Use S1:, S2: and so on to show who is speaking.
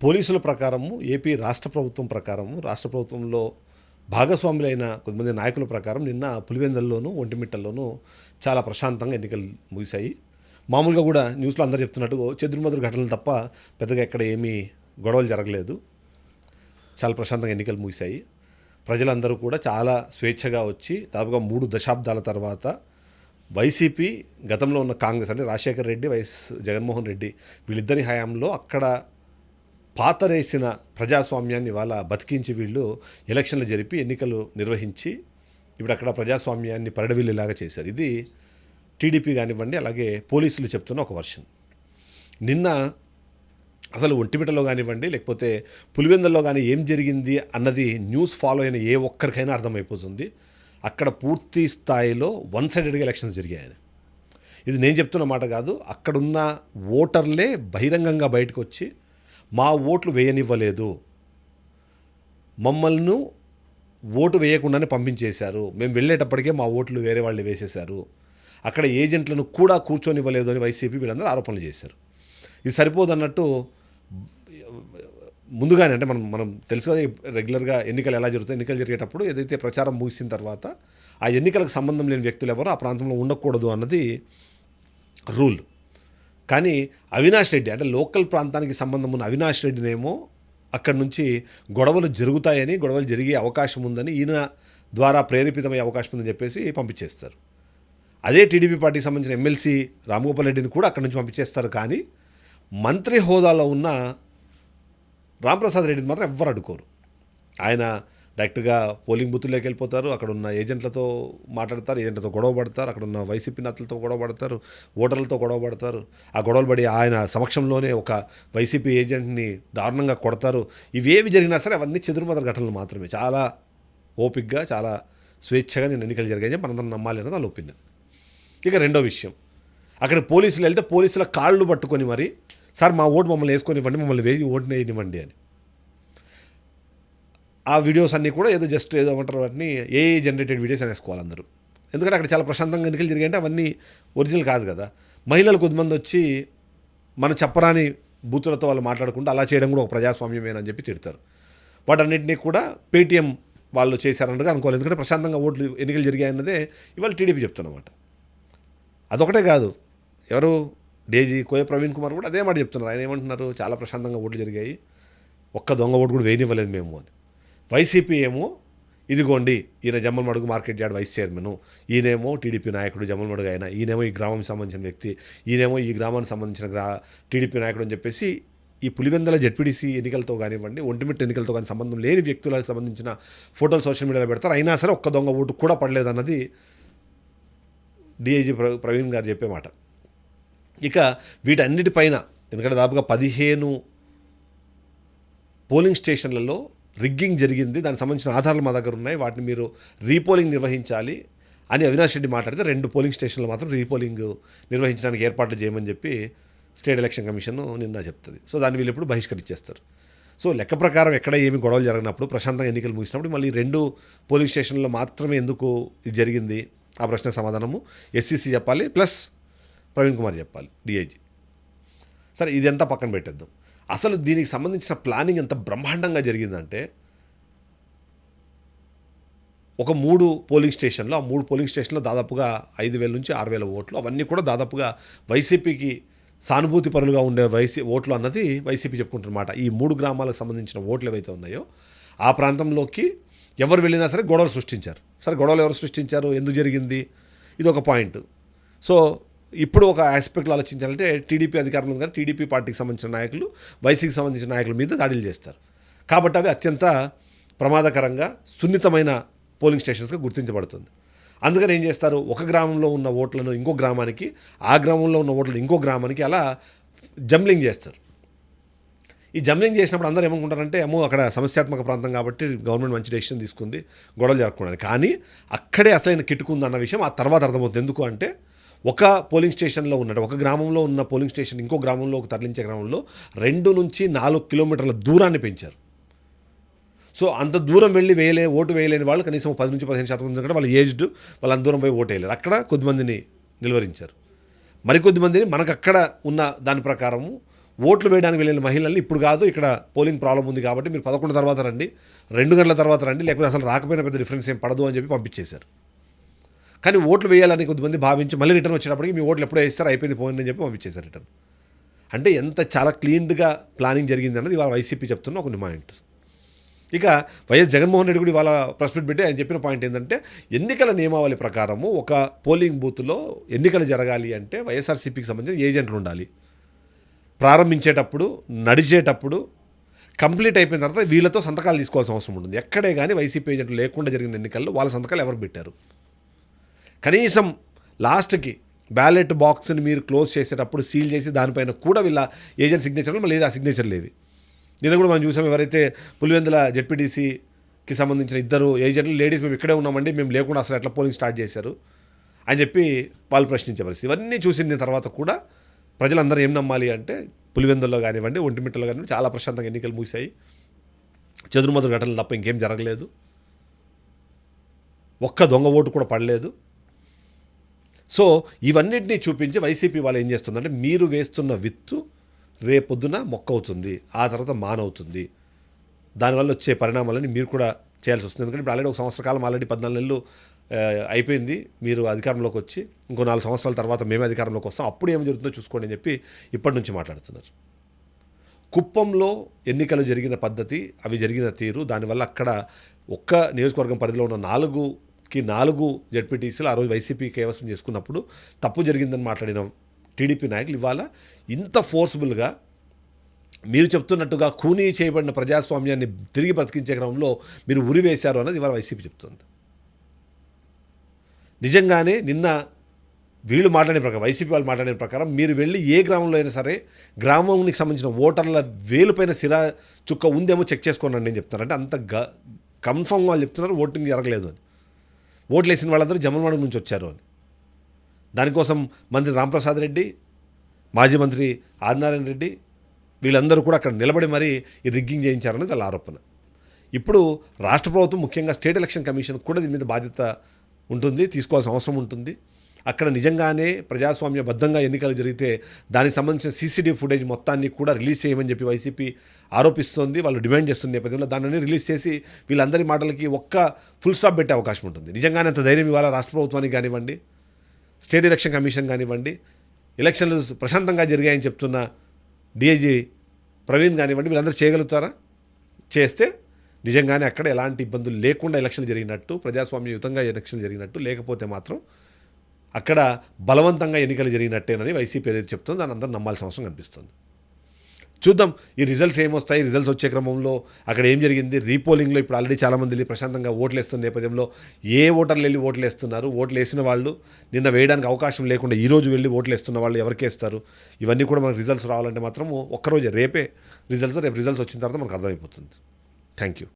S1: పోలీసుల ప్రకారము ఏపీ రాష్ట్ర ప్రభుత్వం ప్రకారము రాష్ట్ర ప్రభుత్వంలో భాగస్వాములైన కొంతమంది నాయకుల ప్రకారం నిన్న పులివెందుల్లోనూ ఒంటిమిట్టల్లోనూ చాలా ప్రశాంతంగా ఎన్నికలు ముగిశాయి. మామూలుగా కూడా న్యూస్లో అందరూ చెప్తున్నట్టు చెదురుమదురు ఘటనలు తప్ప పెద్దగా ఎక్కడ ఏమీ గొడవలు జరగలేదు. చాలా ప్రశాంతంగా ఎన్నికలు ముగిశాయి. ప్రజలందరూ కూడా చాలా స్వేచ్ఛగా వచ్చి దాదాపుగా 3 దశాబ్దాల తర్వాత వైసీపీ గతంలో ఉన్న కాంగ్రెస్ అంటే రాజశేఖర్ రెడ్డి జగన్మోహన్ రెడ్డి వీళ్ళిద్దరి హయాంలో అక్కడ పాతరేసిన ప్రజాస్వామ్యాన్ని ఇవాళ బతికించి వీళ్ళు ఎలక్షన్లు జరిపి ఎన్నికలు నిర్వహించి ఇప్పుడు అక్కడ ప్రజాస్వామ్యాన్ని పరడవిల్లేలాగా చేశారు. ఇది టీడీపీ కానివ్వండి, అలాగే పోలీసులు చెప్తున్న ఒక వర్షన్. నిన్న అసలు ఒంటిమిటలో కానివ్వండి, లేకపోతే పులివెందుల్లో కానీ ఏం జరిగింది అన్నది న్యూస్ ఫాలో అయిన ఏ ఒక్కరికైనా అర్థమైపోతుంది. అక్కడ పూర్తి స్థాయిలో వన్ సైడెడ్గా ఎలక్షన్స్ జరిగాయని. ఇది నేను చెప్తున్న మాట కాదు. అక్కడున్న ఓటర్లే బహిరంగంగా బయటకు వచ్చి మా ఓట్లు వేయనివ్వలేదు, మమ్మల్ని ఓటు వేయకుండానే పంపించేశారు, మేము వెళ్ళేటప్పటికే మా ఓట్లు వేరే వాళ్ళు వేసేశారు, అక్కడ ఏజెంట్లను కూడా కూర్చొనివ్వలేదు అని వైసీపీ వీళ్ళందరూ ఆరోపణలు చేశారు. ఇది సరిపోదన్నట్టు ముందుగానే అంటే మనం తెలుసు రెగ్యులర్గా ఎన్నికలు ఎలా జరుగుతాయి. ఎన్నికలు జరిగేటప్పుడు ఏదైతే ప్రచారం ముగిసిన తర్వాత ఆ ఎన్నికలకు సంబంధం లేని వ్యక్తులు ఎవరో ఆ ప్రాంతంలో ఉండకూడదు అన్నది రూల్. కానీ అవినాష్ రెడ్డి అంటే లోకల్ ప్రాంతానికి సంబంధం ఉన్న అవినాష్ రెడ్డినేమో అక్కడి నుంచి గొడవలు జరుగుతాయని, గొడవలు జరిగే అవకాశం ఉందని, ఈయన ద్వారా ప్రేరేపితమయ్యే అవకాశం ఉందని చెప్పేసి పంపించేస్తారు. అదే టీడీపీ పార్టీకి సంబంధించిన ఎమ్మెల్సీ రామగోపాల్ రెడ్డిని కూడా అక్కడి నుంచి పంపించేస్తారు. కానీ మంత్రి హోదాలో ఉన్న రాంప్రసాద్ రెడ్డిని మాత్రం ఎవ్వరు అడ్డుకోరు. ఆయన డైరెక్ట్గా పోలింగ్ బూత్లోకి వెళ్ళిపోతారు, అక్కడ ఉన్న ఏజెంట్లతో మాట్లాడతారు, ఏజెంట్లతో గొడవ పడతారు, అక్కడ ఉన్న వైసీపీ నేతలతో గొడవ పడతారు, ఓటర్లతో గొడవ పడతారు. ఆ గొడవలు పడి ఆయన సమక్షంలోనే ఒక వైసీపీ ఏజెంట్ని దారుణంగా కొడతారు. ఇవేవి జరిగినా సరే అవన్నీ చెదురుమదురు ఘటనలు మాత్రమే. చాలా ఓపిక్గా, చాలా స్వేచ్ఛగా నేను ఎన్నికలు జరిగాయని మనందరం నమ్మాలి అన్నది వాళ్ళ ఒపీనియన్. ఇక రెండో విషయం, అక్కడ పోలీసులు వెళ్తే పోలీసుల కాళ్ళు పట్టుకొని మరి సార్ మా ఓటు మమ్మల్ని వేసుకొనివ్వండి, మమ్మల్ని వేసి ఓటుని వేయనివ్వండి అని. ఆ వీడియోస్ అన్నీ కూడా ఏదో జస్ట్ ఏదో అంటారు వాటిని ఏఐ జనరేటెడ్ వీడియోస్ అనేసుకోవాలి అందరూ. ఎందుకంటే అక్కడ చాలా ప్రశాంతంగా ఎన్నికలు జరిగాయంటే అవన్నీ ఒరిజినల్ కాదు కదా. మహిళలు కొద్దిమంది వచ్చి మనం చెప్పరాని బూతులతో వాళ్ళు మాట్లాడుకుంటూ అలా చేయడం కూడా ఒక ప్రజాస్వామ్యమేనని చెప్పి తిడతారు. వాటన్నింటినీ కూడా పేటీఎం వాళ్ళు చేశారన్నట్టుగా అనుకోవాలి. ఎందుకంటే ప్రశాంతంగా ఓట్లు ఎన్నికలు జరిగాయన్నదే ఇవాళ టీడీపీ చెప్తున్నమాట. అదొకటే కాదు, ఎవరు డేజీ కోయ ప్రవీణ్ కుమార్ కూడా అదే మాట చెప్తున్నారు. ఆయన ఏమంటున్నారు, చాలా ప్రశాంతంగా ఓట్లు జరిగాయి, ఒక్క దొంగ ఓటు కూడా వేయనివ్వలేదు మేము అని. వైసీపీ ఏమో ఇదిగోండి ఈయన Jammalamadugu market yard vice chairman, ఈయనేమో టీడీపీ నాయకుడు జమ్మలమడుగు ఆయన, ఈయనేమో ఈ గ్రామానికి సంబంధించిన వ్యక్తి, ఈయనేమో ఈ గ్రామానికి సంబంధించిన టీడీపీ నాయకుడు అని చెప్పేసి ఈ పులివెందుల జెడ్పీటీసీ ఎన్నికలతో కానివ్వండి, ఒంటిమిట్ట ఎన్నికలతో కానీ సంబంధం లేని వ్యక్తులకు సంబంధించిన ఫోటోలు సోషల్ మీడియాలో పెడతారు. అయినా సరే ఒక్క దొంగ ఓటు కూడా పడలేదన్నది డిఐజీ ప్రవీణ్ గారు చెప్పే మాట. ఇక వీటన్నిటిపైన ఎందుకంటే దాదాపుగా 15 పోలింగ్ స్టేషన్లలో రిగ్గింగ్ జరిగింది, దానికి సంబంధించిన ఆధారాలు మా దగ్గర ఉన్నాయి, వాటిని మీరు రీపోలింగ్ నిర్వహించాలి అని అవినాష్ రెడ్డి మాట్లాడితే 2 పోలింగ్ స్టేషన్లు మాత్రం రీపోలింగ్ నిర్వహించడానికి ఏర్పాట్లు చేయమని చెప్పి స్టేట్ ఎలక్షన్ కమిషన్ నిన్న చెప్తుంది. సో దాన్ని వీళ్ళు ఇప్పుడు బహిష్కరించేస్తారు. సో లెక్క ప్రకారం ఎక్కడ ఏమి గొడవలు జరిగినప్పుడు ప్రశాంతంగా ఎన్నికలు ముగిసినప్పుడు మళ్ళీ 2 పోలింగ్ స్టేషన్లలో మాత్రమే ఎందుకు ఇది జరిగింది ఆ ప్రశ్నకు సమాధానము ఎస్సీసీ చెప్పాలి, ప్లస్ ప్రవీణ్ కుమార్ చెప్పాలి, డిఐజీ. సరే ఇదంతా పక్కన పెట్టేద్దాం. అసలు దీనికి సంబంధించిన ప్లానింగ్ ఎంత బ్రహ్మాండంగా జరిగిందంటే ఒక 3 పోలింగ్ స్టేషన్లు, ఆ 3 పోలింగ్ స్టేషన్లో దాదాపుగా 5,000 నుంచి 6,000 ఓట్లు, అవన్నీ కూడా దాదాపుగా వైసీపీకి సానుభూతి పరులుగా ఉండే ఓట్లు అన్నది వైసీపీ చెప్పుకుంటున్నమాట. ఈ 3 గ్రామాలకు సంబంధించిన ఓట్లు ఏవైతే ఉన్నాయో ఆ ప్రాంతంలోకి ఎవరు వెళ్ళినా సరే గొడవలు సృష్టించారు. సరే గొడవలు ఎవరు సృష్టించారు, ఎందుకు జరిగింది, ఇది ఒక పాయింట్. సో ఇప్పుడు ఒక ఆస్పెక్ట్లో ఆలోచించాలంటే టీడీపీ అధికారంలో ఉంది కానీ టీడీపీ పార్టీకి సంబంధించిన నాయకులు వైసీపీకి సంబంధించిన నాయకుల మీద దాడులు చేస్తారు. కాబట్టి అవి అత్యంత ప్రమాదకరంగా సున్నితమైన పోలింగ్ స్టేషన్స్గా గుర్తించబడుతుంది. అందుకని ఏం చేస్తారు, ఒక గ్రామంలో ఉన్న ఓట్లను ఇంకో గ్రామానికి, ఆ గ్రామంలో ఉన్న ఓట్లను ఇంకో గ్రామానికి అలా జంబ్లింగ్ చేస్తారు. ఈ జంబ్లింగ్ చేసినప్పుడు అందరూ ఏమనుకుంటారంటే ఏమో అక్కడ సమస్యాత్మక ప్రాంతం కాబట్టి గవర్నమెంట్ మంచి డెసిషన్ తీసుకుంది గొడవలు జరగకూడదు. కానీ అక్కడే అసలైన కిట్టుకుంది అన్న విషయం ఆ తర్వాత అర్థమవుతుంది. ఎందుకు అంటే ఒక పోలింగ్ స్టేషన్లో ఉన్నట్టు ఒక గ్రామంలో ఉన్న పోలింగ్ స్టేషన్ ఇంకో గ్రామంలోకి తరలించే గ్రామంలో 2 నుంచి 4 కిలోమీటర్ల దూరాన్ని పెంచారు. సో అంత దూరం వెళ్ళి ఓటు వేయలేని వాళ్ళు కనీసం 10 నుంచి 15% ఎందుకంటే వాళ్ళు ఏజ్డ్, వాళ్ళు అంత దూరం పోయి ఓటు వేయలేరు. అక్కడ కొద్దిమందిని నిలువరించారు, మరికొద్దిమందిని మనకు అక్కడ ఉన్న దాని ప్రకారము ఓట్లు వేయడానికి వెళ్ళిన మహిళల్ని ఇప్పుడు కాదు, ఇక్కడ పోలింగ్ ప్రాబ్లం ఉంది కాబట్టి మీరు 11 తర్వాత రండి, 2 గంటల తర్వాత రండి, లేకపోతే అసలు రాకపోయినా పెద్ద డిఫరెన్స్ ఏం పడదు అని చెప్పి పంపించేశారు. కానీ ఓట్లు వేయాలని కొద్దిమంది భావించి మళ్ళీ రిటర్న్ వచ్చేటప్పటికి మీ ఓట్లు ఎప్పుడో వేస్తారు, అయిపోయింది పోయిందని చెప్పి పంపించేశారు రిటర్న్. అంటే ఎంత చాలా క్లీన్గా ప్లానింగ్ జరిగింది అన్నది ఇవాళ వైసీపీ చెప్తున్న ఒక పాయింట్. ఇక వైఎస్ జగన్మోహన్ రెడ్డి కూడా ఇవాళ ప్రెస్ మీట్ పెట్టి ఆయన చెప్పిన పాయింట్ ఏంటంటే, ఎన్నికల నియమావళి ప్రకారము ఒక పోలింగ్ బూత్లో ఎన్నికలు జరగాలి అంటే వైఎస్ఆర్సీపీకి సంబంధించిన ఏజెంట్లు ఉండాలి. ప్రారంభించేటప్పుడు, నడిచేటప్పుడు, కంప్లీట్ అయిపోయిన తర్వాత వీళ్ళతో సంతకాలు తీసుకోవాల్సిన అవసరం ఉంటుంది. ఎక్కడే కానీ వైసీపీ ఏజెంట్లు లేకుండా జరిగిన ఎన్నికల్లో వాళ్ళ సంతకాలు ఎవరు పెట్టారు? కనీసం లాస్ట్కి బ్యాలెట్ బాక్స్ని మీరు క్లోజ్ చేసేటప్పుడు సీల్ చేసి దానిపైన కూడా వీళ్ళ ఏజెంట్ సిగ్నేచర్లు మళ్ళీ ఆ సిగ్నేచర్ లేవి. నిన్న కూడా మనం చూసాం, ఎవరైతే పులివెందుల జెడ్పీటీసీకి సంబంధించిన 2 ఏజెంట్లు లేడీస్ మేము ఇక్కడే ఉన్నామండి, మేము లేకుండా అసలు ఎట్లా పోలింగ్ స్టార్ట్ చేశారు అని చెప్పి వాళ్ళు ప్రశ్నించే పరిస్థితి. ఇవన్నీ చూసిన తర్వాత కూడా ప్రజలందరూ ఏం నమ్మాలి అంటే, పులివెందుల్లో కానివ్వండి, ఒంటిమిట్టలో కానివ్వండి చాలా ప్రశాంతంగా ఎన్నికలు ముగిశాయి. చెదురుమదురు ఘటనలు తప్ప ఇంకేం జరగలేదు. ఒక్క దొంగ ఓటు కూడా పడలేదు. సో ఇవన్నిటినీ చూపించి వైసీపీ వాళ్ళు ఏం చేస్తుందంటే, మీరు వేస్తున్న విత్తు రేపొద్దున మొక్క అవుతుంది, ఆ తర్వాత మానవుతుంది, దానివల్ల వచ్చే పరిణామాలని మీరు కూడా చేయాల్సి వస్తుంది. ఎందుకంటే ఇప్పుడు ఆల్రెడీ 1 సంవత్సర కాలం, ఆల్రెడీ 14 నెలలు అయిపోయింది మీరు అధికారంలోకి వచ్చి, ఇంకో 4 సంవత్సరాల తర్వాత మేమే అధికారంలోకి వస్తాం, అప్పుడు ఏం జరుగుతుందో చూసుకోండి అని చెప్పి ఇప్పటి నుంచి మాట్లాడుతున్నారు. కుప్పంలో ఎన్నికలు జరిగిన పద్ధతి, అవి జరిగిన తీరు, దానివల్ల అక్కడ ఒక్క నియోజకవర్గం పరిధిలో ఉన్న 4 జెడ్పీటీసీలు ఆ రోజు వైసీపీ కైవసం చేసుకున్నప్పుడు తప్పు జరిగిందని మాట్లాడిన టీడీపీ నాయకులు ఇవాళ ఇంత ఫోర్స్ఫుల్గా మీరు చెప్తున్నట్టుగా ఖూనీ చేయబడిన ప్రజాస్వామ్యాన్ని తిరిగి బ్రతికించే క్రమంలో మీరు ఉరివేశారు అన్నది ఇవాళ వైసీపీ చెప్తుంది. నిజంగానే నిన్న వీళ్ళు మాట్లాడిన ప్రకారం, వైసీపీ వాళ్ళు మాట్లాడిన ప్రకారం, మీరు వెళ్ళి ఏ గ్రామంలో అయినా సరే గ్రామానికి సంబంధించిన ఓటర్ల వేలుపైన సిరా చుక్క ఉందేమో చెక్ చేసుకోనండి అని చెప్తున్నారు. అంటే అంత కన్ఫర్మ్ వాళ్ళు చెప్తున్నారు ఓటింగ్ జరగలేదు అని. ఓట్లు వేసిన వాళ్ళందరూ జమ్మలమడుగు నుంచి వచ్చారు అని. దానికోసం మంత్రి రాంప్రసాద్ రెడ్డి, మాజీ మంత్రి ఆదినారాయణ రెడ్డి వీళ్ళందరూ కూడా అక్కడ నిలబడి మరీ ఈ రిగ్గింగ్ చేయించారనేది వాళ్ళ ఆరోపణ. ఇప్పుడు రాష్ట్ర ప్రభుత్వం, ముఖ్యంగా స్టేట్ ఎలక్షన్ కమిషన్ కూడా దీని మీద బాధ్యత ఉంటుంది, తీసుకోవాల్సిన అవసరం ఉంటుంది. అక్కడ నిజంగానే ప్రజాస్వామ్యబద్ధంగా ఎన్నికలు జరిగితే దానికి సంబంధించిన సీసీటీవీ ఫుటేజ్ మొత్తాన్ని కూడా రిలీజ్ చేయమని చెప్పి వైసీపీ ఆరోపిస్తోంది, వాళ్ళు డిమాండ్ చేస్తున్న నేపథ్యంలో దానిని రిలీజ్ చేసి వీళ్ళందరి మాటలకి ఒక్క ఫుల్ స్టాప్ పెట్టే అవకాశం ఉంటుంది. నిజంగానే అంత ధైర్యం ఇవాళ రాష్ట్ర ప్రభుత్వానికి కానివ్వండి, స్టేట్ ఎలక్షన్ కమిషన్ కానివ్వండి, ఎలక్షన్లు ప్రశాంతంగా జరిగాయని చెప్తున్న డిఐజీ ప్రవీణ్ కానివ్వండి, వీళ్ళందరూ చేయగలుగుతారా? చేస్తే నిజంగానే అక్కడ ఎలాంటి ఇబ్బందులు లేకుండా ఎలక్షన్లు జరిగినట్టు, ప్రజాస్వామ్యయుతంగా ఎలక్షన్లు జరిగినట్టు, లేకపోతే మాత్రం అక్కడ బలవంతంగా ఎన్నికలు జరిగినట్టేనని వైసీపీ ఏదైతే చెప్తుందో దాన్ని అందరూ నమ్మాల్సిన అవసరం కనిపిస్తుంది. చూద్దాం ఈ రిజల్ట్స్ ఏమొస్తాయి. రిజల్ట్స్ వచ్చే క్రమంలో అక్కడ ఏం జరిగింది, రీపోలింగ్లో ఇప్పుడు ఆల్రెడీ చాలామంది వెళ్ళి ప్రశాంతంగా ఓట్లు వేస్తున్న నేపథ్యంలో ఏ ఓటర్లు వెళ్ళి ఓట్లు వేస్తున్నారు, ఓట్లు వేసిన వాళ్ళు నిన్న వేయడానికి అవకాశం లేకుండా ఈరోజు వెళ్ళి ఓట్లు వేస్తున్న వాళ్ళు ఎవరికి వేస్తారు, ఇవన్నీ కూడా మనకు రిజల్ట్స్ రావాలంటే మాత్రం ఒక్కరోజే, రేపే రిజల్ట్స్, రేపు రిజల్ట్స్ వచ్చిన తర్వాత మనకు అర్థమైపోతుంది. Thank you.